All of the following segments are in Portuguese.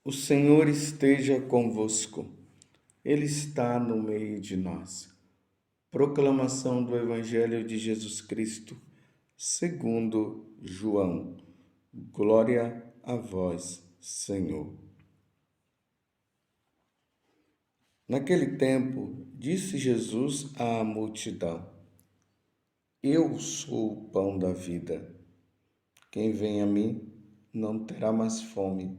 O Senhor esteja convosco, Ele está no meio de nós. Proclamação do Evangelho de Jesus Cristo, segundo João. Glória a vós, Senhor. Naquele tempo, disse Jesus à multidão: Eu sou o pão da vida. Quem vem a mim não terá mais fome,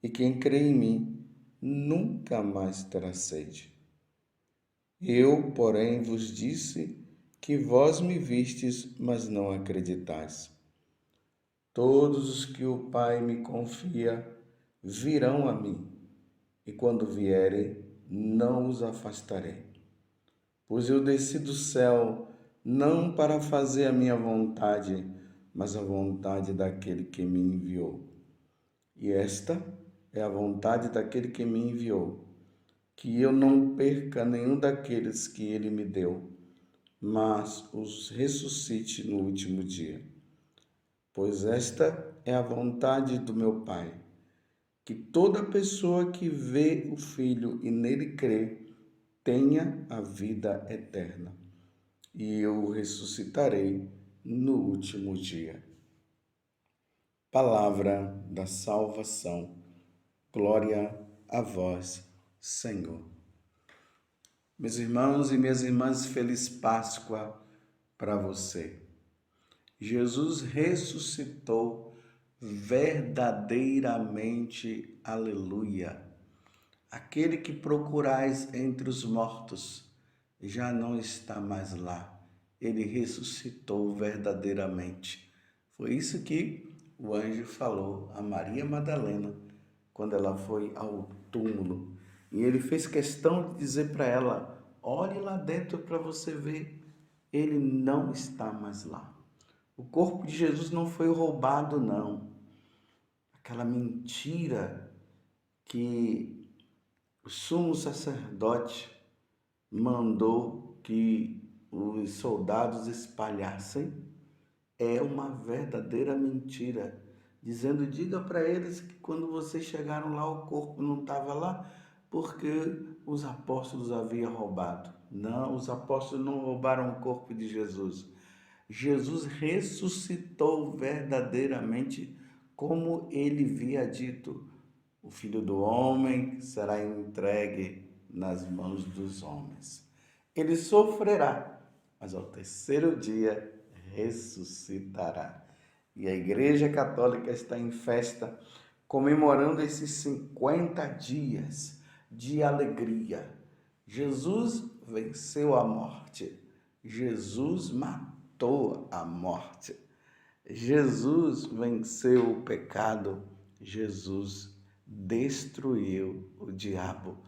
e quem crê em mim nunca mais terá sede. Eu, porém, vos disse que vós me vistes, mas não acreditais. Todos os que o Pai me confia virão a mim, e quando vierem, não os afastarei. Pois eu desci do céu não para fazer a minha vontade, mas a vontade daquele que me enviou. E esta é a vontade daquele que me enviou, que eu não perca nenhum daqueles que ele me deu, mas os ressuscite no último dia. Pois esta é a vontade do meu Pai, que toda pessoa que vê o Filho e nele crê tenha a vida eterna, e eu o ressuscitarei no último dia. Palavra da salvação. Glória a vós, Senhor. Meus irmãos e minhas irmãs, feliz Páscoa para você. Jesus ressuscitou verdadeiramente, aleluia. Aquele que procurais entre os mortos já não está mais lá. Ele ressuscitou verdadeiramente. Foi isso que o anjo falou a Maria Madalena quando ela foi ao túmulo. E ele fez questão de dizer para ela: olhe lá dentro para você ver. Ele não está mais lá. O corpo de Jesus não foi roubado, não. Aquela mentira que o sumo sacerdote mandou que os soldados espalhassem é uma verdadeira mentira. Dizendo, diga para eles que quando vocês chegaram lá, o corpo não estava lá, porque os apóstolos haviam roubado. Não, os apóstolos não roubaram o corpo de Jesus. Jesus ressuscitou verdadeiramente, como ele havia dito. O Filho do Homem será entregue nas mãos dos homens. Ele sofrerá, mas ao terceiro dia ressuscitará. E a Igreja Católica está em festa, comemorando esses 50 dias de alegria. Jesus venceu a morte. Jesus matou a morte. Jesus venceu o pecado. Jesus destruiu o diabo.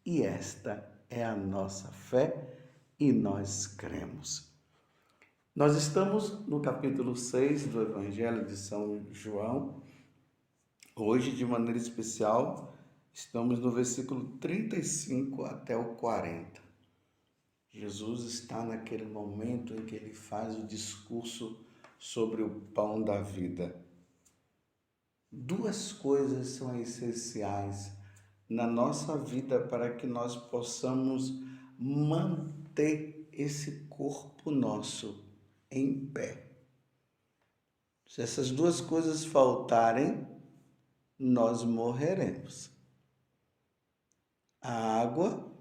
E esta é a nossa fé e nós cremos. Nós estamos no capítulo 6 do Evangelho de São João. Hoje, de maneira especial, estamos no versículo 35 até o 40. Jesus está naquele momento em que ele faz o discurso sobre o pão da vida. Duas coisas são essenciais na nossa vida para que nós possamos manter esse corpo nosso em pé. Se essas duas coisas faltarem, nós morreremos. A água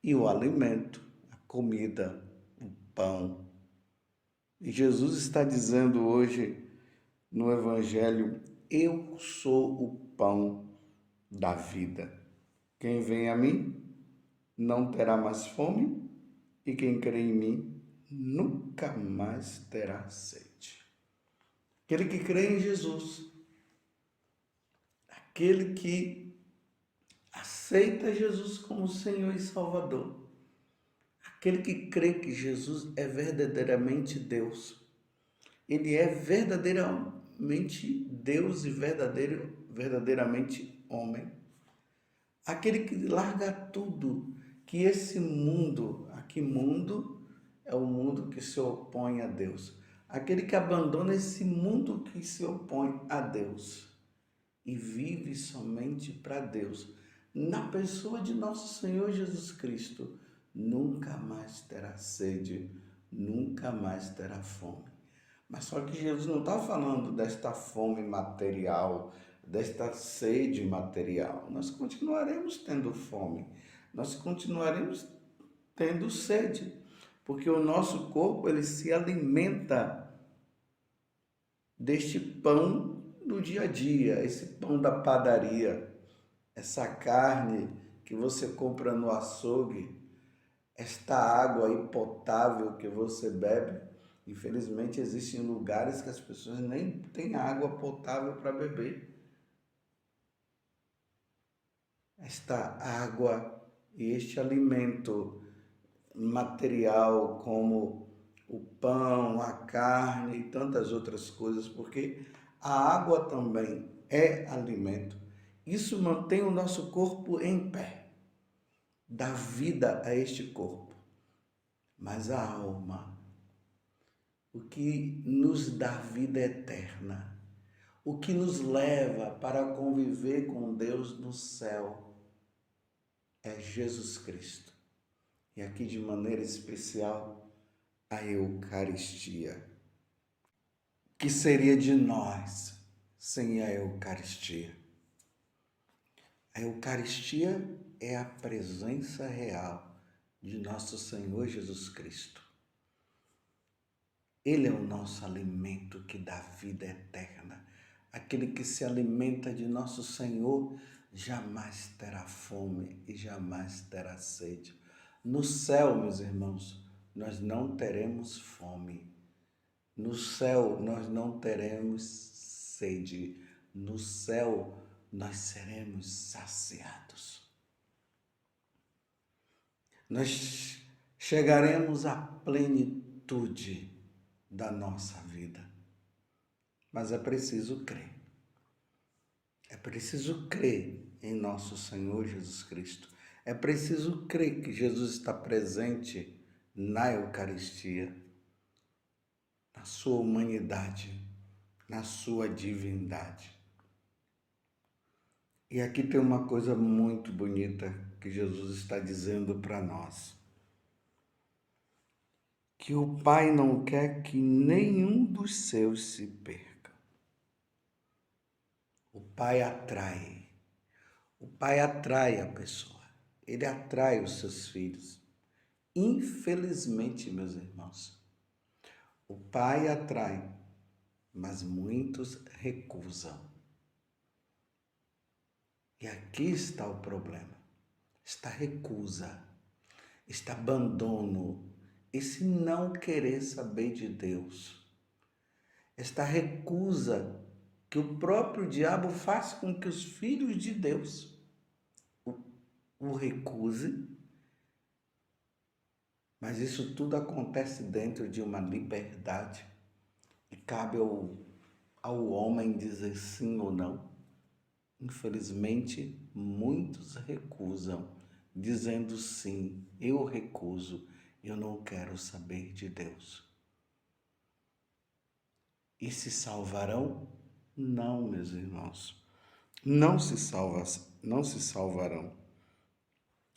e o alimento, a comida, o pão. E Jesus está dizendo hoje no Evangelho: eu sou o pão da vida. Quem vem a mim não terá mais fome, e quem crê em mim nunca mais terá sede. Aquele que crê em Jesus, aquele que aceita Jesus como Senhor e Salvador, aquele que crê que Jesus é verdadeiramente Deus, ele é verdadeiramente Deus e verdadeiramente homem. Aquele que larga tudo, que esse mundo, aqui mundo é o mundo que se opõe a Deus. Aquele que abandona esse mundo que se opõe a Deus. e vive somente para Deus, na pessoa de nosso Senhor Jesus Cristo, nunca mais terá sede, nunca mais terá fome. Mas só que Jesus não está falando desta fome material, desta sede material. Nós continuaremos tendo fome, nós continuaremos tendo sede, porque o nosso corpo ele se alimenta deste pão do dia a dia, esse pão da padaria, essa carne que você compra no açougue, esta água aí potável que você bebe. Infelizmente existem lugares que as pessoas nem têm água potável para beber. Esta água e este alimento material como o pão, a carne e tantas outras coisas, porque a água também é alimento. Isso mantém o nosso corpo em pé, dá vida a este corpo. Mas a alma, o que nos dá vida eterna, o que nos leva para conviver com Deus no céu, é Jesus Cristo. E aqui de maneira especial, a Eucaristia. Que seria de nós sem a Eucaristia? A Eucaristia é a presença real de nosso Senhor Jesus Cristo. Ele é o nosso alimento que dá vida eterna. Aquele que se alimenta de nosso Senhor jamais terá fome e jamais terá sede. No céu, meus irmãos, nós não teremos fome. No céu, nós não teremos sede. No céu, nós seremos saciados. Nós chegaremos à plenitude da nossa vida. Mas é preciso crer. É preciso crer em nosso Senhor Jesus Cristo. É preciso crer que Jesus está presente na Eucaristia, na sua humanidade, na sua divindade. E aqui tem uma coisa muito bonita que Jesus está dizendo para nós. Que o Pai não quer que nenhum dos seus se perca. O Pai atrai. O Pai atrai a pessoa. Ele atrai os seus filhos. Infelizmente, meus irmãos, o Pai atrai, mas muitos recusam. E aqui está o problema. Está recusa, está abandono, esse não querer saber de Deus. Esta recusa que o próprio diabo faz com que os filhos de Deus o recuse. Mas isso tudo acontece dentro de uma liberdade e cabe ao homem dizer sim ou não. Infelizmente, muitos recusam, dizendo sim, eu recuso, eu não quero saber de Deus. E se salvarão? Não, meus irmãos, não se salvarão.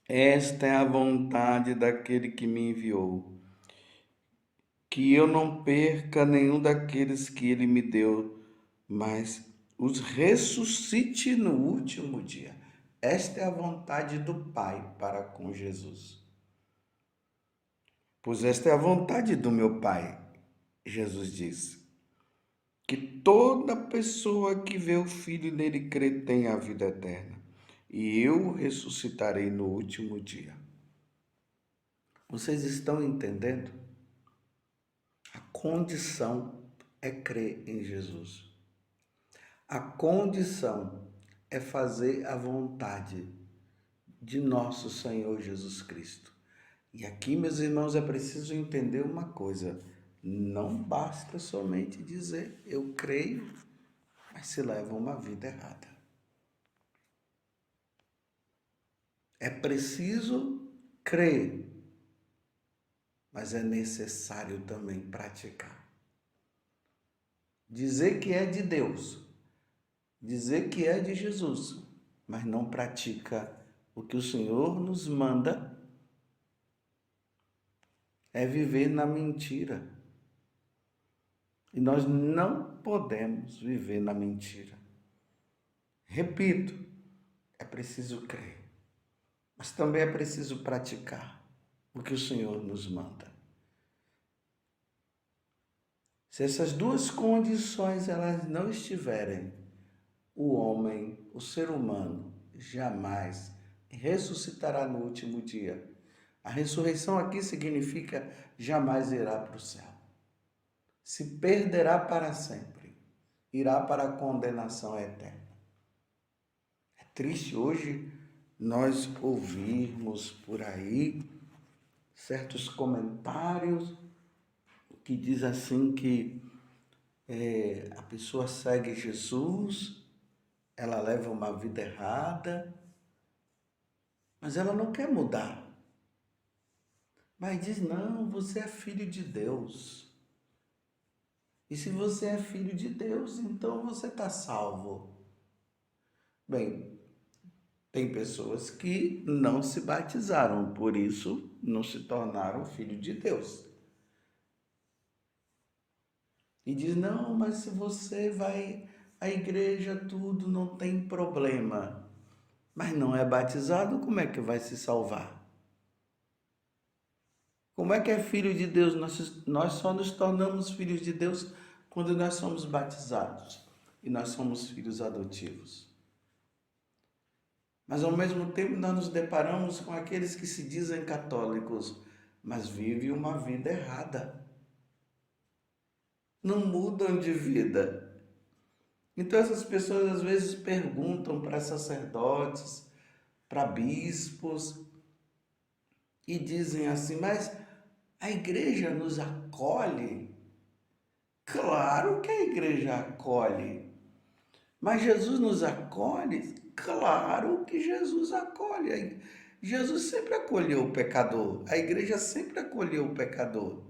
Esta é a vontade daquele que me enviou, que eu não perca nenhum daqueles que ele me deu, mas os ressuscite no último dia. Esta é a vontade do Pai para com Jesus. Pois esta é a vontade do meu Pai, Jesus disse, que toda pessoa que vê o Filho e nele crê tenha a vida eterna, e eu o ressuscitarei no último dia. Vocês estão entendendo? A condição é crer em Jesus. A condição é fazer a vontade de nosso Senhor Jesus Cristo. E aqui, meus irmãos, é preciso entender uma coisa. Não basta somente dizer eu creio, mas se leva uma vida errada. É preciso crer, mas é necessário também praticar. Dizer que é de Deus, dizer que é de Jesus, mas não pratica o que o Senhor nos manda, é viver na mentira. E nós não podemos viver na mentira. Repito, é preciso crer, mas também é preciso praticar o que o Senhor nos manda. Se essas duas condições elas não estiverem, o homem, o ser humano, jamais ressuscitará no último dia. A ressurreição aqui significa jamais irá para o céu. Se perderá para sempre, irá para a condenação eterna. É triste hoje nós ouvirmos por aí certos comentários que diz assim que a pessoa segue Jesus, ela leva uma vida errada, mas ela não quer mudar. Mas diz, não, você é filho de Deus. E se você é filho de Deus, então você está salvo. Bem, tem pessoas que não se batizaram, por isso não se tornaram filho de Deus. E diz, não, mas se você vai à igreja, tudo não tem problema. Mas não é batizado, como é que vai se salvar? Como é que é filho de Deus? Nós só nos tornamos filhos de Deus quando nós somos batizados. E nós somos filhos adotivos. Mas ao mesmo tempo nós nos deparamos com aqueles que se dizem católicos, mas vivem uma vida errada. Não mudam de vida. Então essas pessoas às vezes perguntam para sacerdotes, para bispos, e dizem assim, mas a igreja nos acolhe? Claro que a igreja acolhe. Mas Jesus nos acolhe? Claro que Jesus acolhe. Jesus sempre acolheu o pecador. A igreja sempre acolheu o pecador.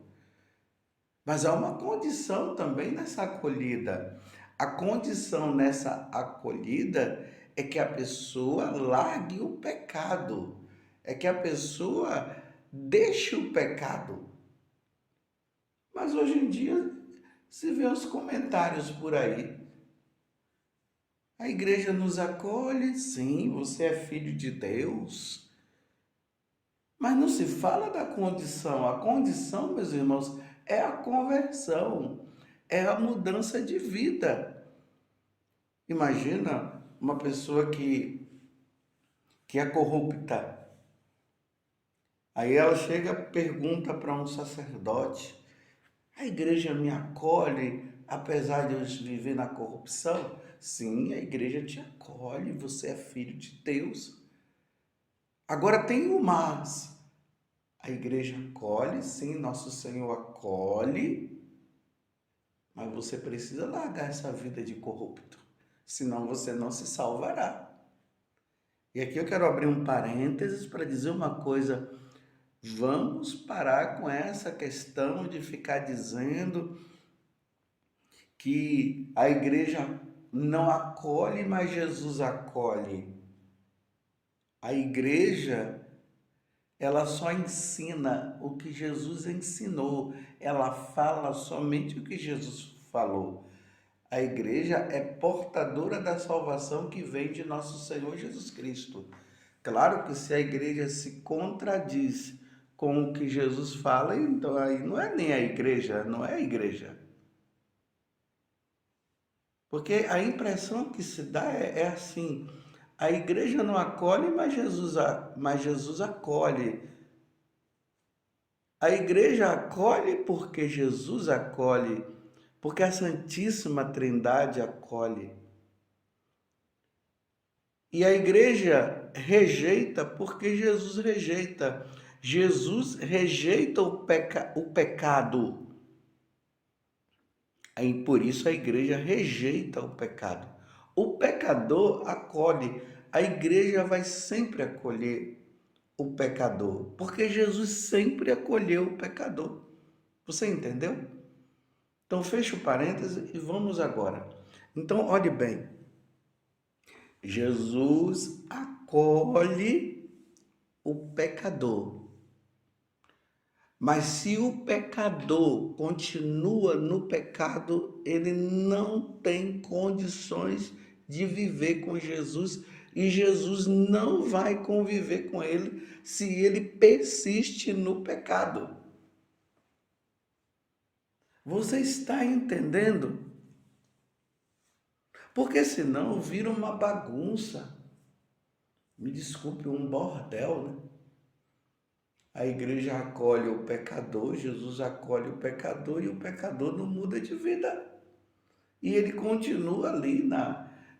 Mas há uma condição também nessa acolhida. A condição nessa acolhida é que a pessoa largue o pecado. É que a pessoa deixe o pecado. Mas hoje em dia se vê os comentários por aí. A igreja nos acolhe, sim, você é filho de Deus. Mas não se fala da condição. A condição, meus irmãos, é a conversão, é a mudança de vida. Imagina uma pessoa que é corrupta. Aí ela chega, pergunta para um sacerdote: a igreja me acolhe apesar de eu viver na corrupção? Sim, a igreja te acolhe, você é filho de Deus. Agora tem o mas. A igreja acolhe, sim, nosso Senhor acolhe, mas você precisa largar essa vida de corrupto, senão você não se salvará. E aqui eu quero abrir um parênteses para dizer uma coisa. Vamos parar com essa questão de ficar dizendo que a igreja não acolhe, mas Jesus acolhe. A igreja, ela só ensina o que Jesus ensinou. Ela fala somente o que Jesus falou. A igreja é portadora da salvação que vem de nosso Senhor Jesus Cristo. Claro que se a igreja se contradiz com o que Jesus fala, então aí não é nem a igreja, não é a igreja. Porque a impressão que se dá é assim, a igreja não acolhe, mas Jesus acolhe. A igreja acolhe porque Jesus acolhe, porque a Santíssima Trindade acolhe. E a igreja rejeita porque Jesus rejeita. Jesus rejeita o pecado. Aí, por isso a igreja rejeita o pecado. O pecador acolhe. A igreja vai sempre acolher o pecador, porque Jesus sempre acolheu o pecador. Você entendeu? Então, fecha o parêntese e vamos agora. Então, olhe bem. Jesus acolhe o pecador. Mas se o pecador continua no pecado, ele não tem condições de viver com Jesus e Jesus não vai conviver com ele se ele persiste no pecado. Você está entendendo? Porque senão vira uma bagunça. Me desculpe, um bordel, né? A igreja acolhe o pecador, Jesus acolhe o pecador e o pecador não muda de vida. E ele continua ali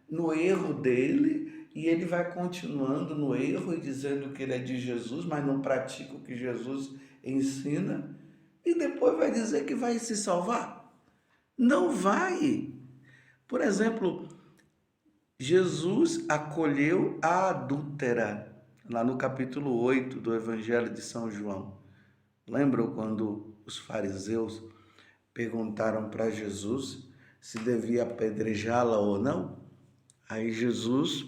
no erro dele e ele vai continuando no erro e dizendo que ele é de Jesus, mas não pratica o que Jesus ensina. E depois vai dizer que vai se salvar. Não vai. Por exemplo, Jesus acolheu a adúltera, lá no capítulo 8 do Evangelho de São João. Lembram quando os fariseus perguntaram para Jesus se devia apedrejá-la ou não? Aí Jesus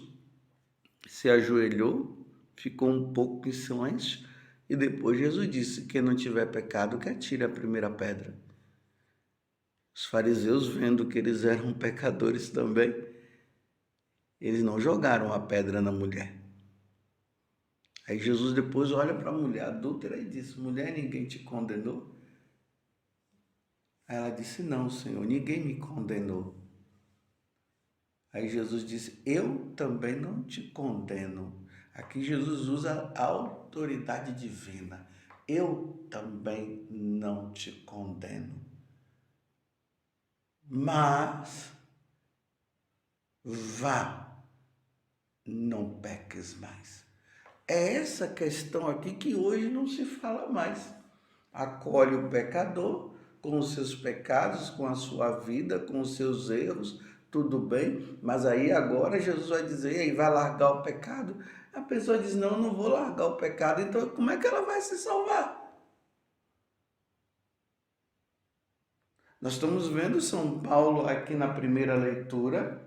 se ajoelhou, ficou um pouco em silêncio e depois Jesus disse: quem não tiver pecado, que atire a primeira pedra. Os fariseus, vendo que eles eram pecadores também, eles não jogaram a pedra na mulher. Aí Jesus depois olha para a mulher adúltera e disse: mulher, ninguém te condenou? Aí ela disse: não, Senhor, ninguém me condenou. Aí Jesus disse: eu também não te condeno. Aqui Jesus usa a autoridade divina. Eu também não te condeno. Mas vá, não peques mais. É essa questão aqui que hoje não se fala mais. Acolhe o pecador com os seus pecados, com a sua vida, com os seus erros, tudo bem, mas aí agora Jesus vai dizer, aí vai largar o pecado? A pessoa diz, não, não vou largar o pecado, então como é que ela vai se salvar? Nós estamos vendo São Paulo aqui na primeira leitura,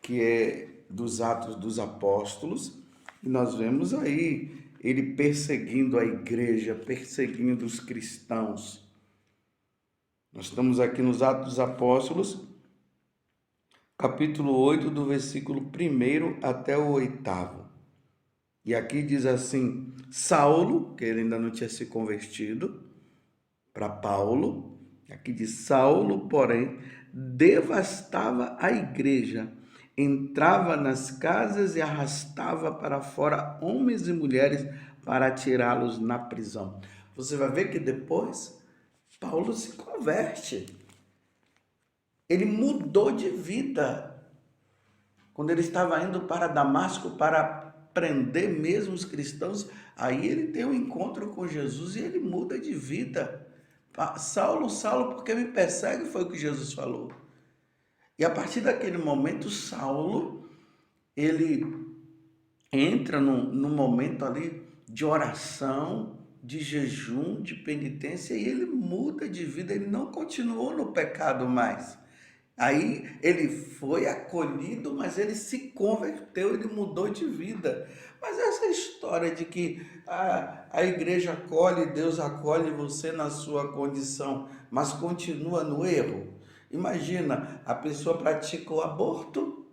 que é dos Atos dos Apóstolos, e nós vemos aí ele perseguindo a igreja, perseguindo os cristãos. Nós estamos aqui nos Atos dos Apóstolos, capítulo 8, do versículo 1 até o 8º. E aqui diz assim, Saulo, que ele ainda não tinha se convertido, para Paulo, aqui diz, Saulo, porém, devastava a igreja, entrava nas casas e arrastava para fora homens e mulheres para tirá-los na prisão. Você vai ver que depois Paulo se converte. Ele mudou de vida. Quando ele estava indo para Damasco para prender mesmo os cristãos, aí ele tem um encontro com Jesus e ele muda de vida. Saulo, Saulo, por que me persegue? Foi o que Jesus falou. E a partir daquele momento, Saulo, ele entra num momento ali de oração, de jejum, de penitência, e ele muda de vida, ele não continuou no pecado mais. Aí ele foi acolhido, mas ele se converteu, ele mudou de vida. Mas essa história de que a igreja acolhe, Deus acolhe você na sua condição, mas continua no erro. Imagina, a pessoa pratica o aborto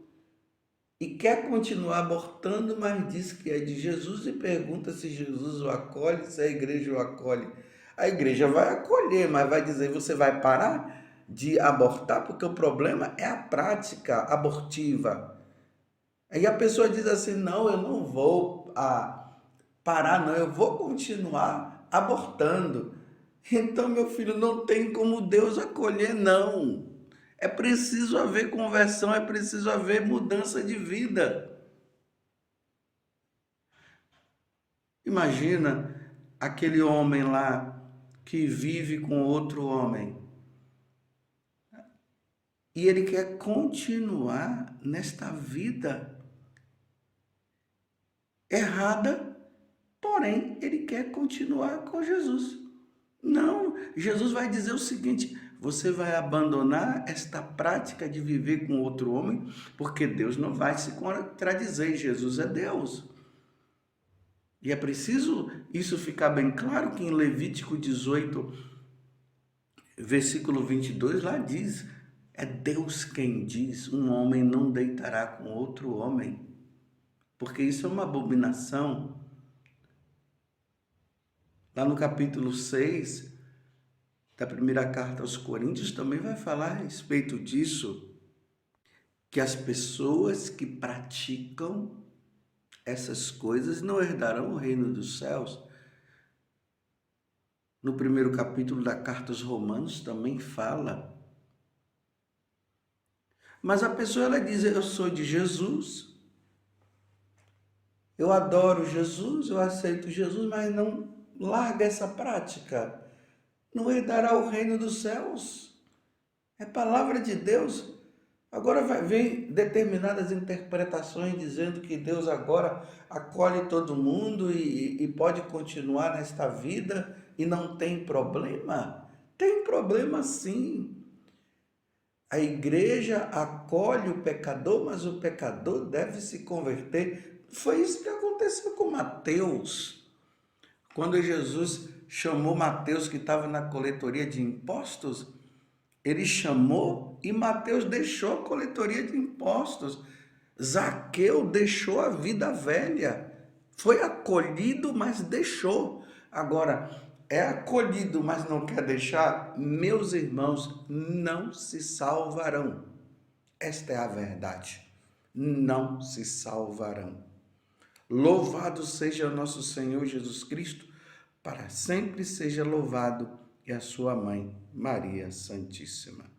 e quer continuar abortando, mas diz que é de Jesus e pergunta se Jesus o acolhe, se a igreja o acolhe. A igreja vai acolher, mas vai dizer, você vai parar de abortar? Porque o problema é a prática abortiva. Aí a pessoa diz assim, não, eu não vou parar, não, eu vou continuar abortando. Então, meu filho, não tem como Deus acolher, não. É preciso haver conversão, é preciso haver mudança de vida. Imagina aquele homem lá que vive com outro homem e ele quer continuar nesta vida errada, porém ele quer continuar com Jesus. Não, Jesus vai dizer o seguinte, você vai abandonar esta prática de viver com outro homem, porque Deus não vai se contradizer, Jesus é Deus. E é preciso isso ficar bem claro que em Levítico 18, versículo 22, lá diz, é Deus quem diz, um homem não deitará com outro homem, porque isso é uma abominação. Lá no capítulo 6 da primeira carta aos Coríntios também vai falar a respeito disso, que as pessoas que praticam essas coisas não herdarão o reino dos céus. No primeiro capítulo da carta aos Romanos também fala. Mas a pessoa ela diz, eu sou de Jesus, eu adoro Jesus, eu aceito Jesus, mas não larga essa prática. Não herdará o reino dos céus. É palavra de Deus. Agora vem determinadas interpretações dizendo que Deus agora acolhe todo mundo e pode continuar nesta vida e não tem problema. Tem problema sim. A igreja acolhe o pecador, mas o pecador deve se converter. Foi isso que aconteceu com Mateus. Quando Jesus chamou Mateus, que estava na coletoria de impostos, ele chamou e Mateus deixou a coletoria de impostos. Zaqueu deixou a vida velha. Foi acolhido, mas deixou. Agora, é acolhido, mas não quer deixar? Meus irmãos, não se salvarão. Esta é a verdade. Não se salvarão. Louvado seja o nosso Senhor Jesus Cristo, para sempre seja louvado, e a sua mãe, Maria Santíssima.